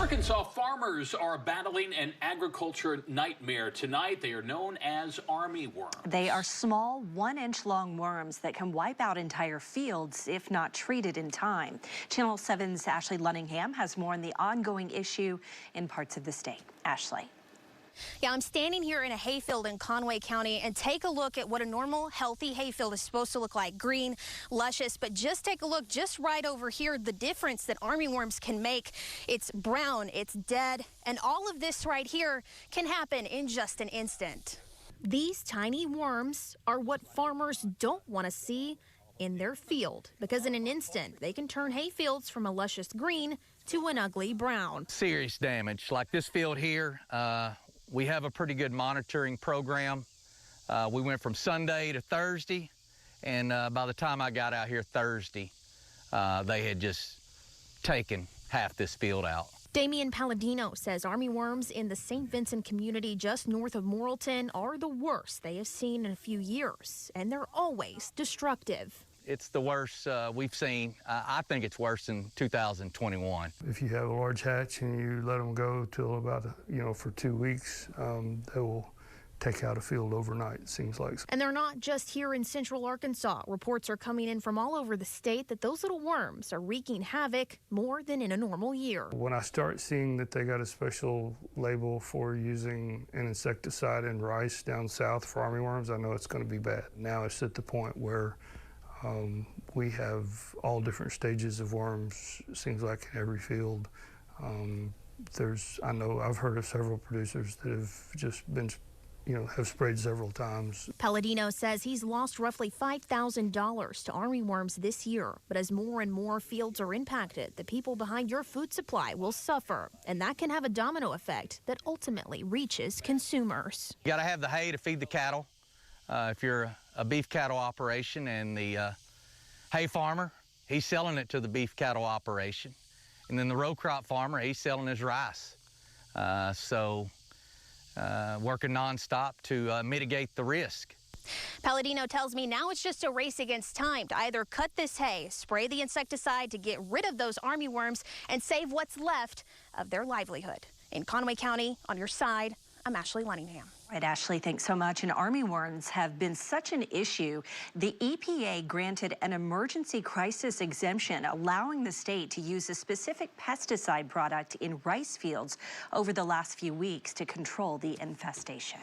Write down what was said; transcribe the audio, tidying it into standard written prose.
Arkansas farmers are battling an agriculture nightmare. Tonight, they are known as armyworms. They are small, 1-inch long worms that can wipe out entire fields if not treated in time. Channel 7's Ashley Lunningham has more on the ongoing issue in parts of the state. Ashley. Yeah, I'm standing here in a hayfield in Conway County, and take a look at what a normal, healthy hayfield is supposed to look like. Green, luscious, but just take a look just right over here, the difference that armyworms can make. It's brown, it's dead, and all of this right here can happen in just an instant. These tiny worms are what farmers don't want to see in their field, because in an instant, they can turn hayfields from a luscious green to an ugly brown. Serious damage, like this field here. We have a pretty good monitoring program. We went from Sunday to Thursday, and by the time I got out here Thursday, they had just taken half this field out. Damian Palladino says armyworms in the St. Vincent community just north of Morrilton are the worst they have seen in a few years, and they're always destructive. It's the worst we've seen. I think it's worse than 2021. If you have a large hatch and you let them go till about, for 2 weeks, they will take out a field overnight, it seems like. And they're not just here in central Arkansas. Reports are coming in from all over the state that those little worms are wreaking havoc more than in a normal year. When I start seeing that they got a special label for using an insecticide in rice down south for armyworms, I know it's going to be bad. Now it's at the point where we have all different stages of worms, seems like in every field. I know I've heard of several producers that have just been, have sprayed several times. Palladino says he's lost roughly $5,000 to armyworms this year, but as more and more fields are impacted, the people behind your food supply will suffer, and that can have a domino effect that ultimately reaches consumers. You gotta have the hay to feed the cattle. If you're a beef cattle operation, and the hay farmer, he's selling it to the beef cattle operation. And then the row crop farmer, he's selling his rice. Working nonstop to mitigate the risk. Palladino tells me now it's just a race against time to either cut this hay, spray the insecticide to get rid of those armyworms, and save what's left of their livelihood. In Conway County, on your side, I'm Ashley Lunningham. Right, Ashley, thanks so much. And armyworms have been such an issue. The EPA granted an emergency crisis exemption, allowing the state to use a specific pesticide product in rice fields over the last few weeks to control the infestations.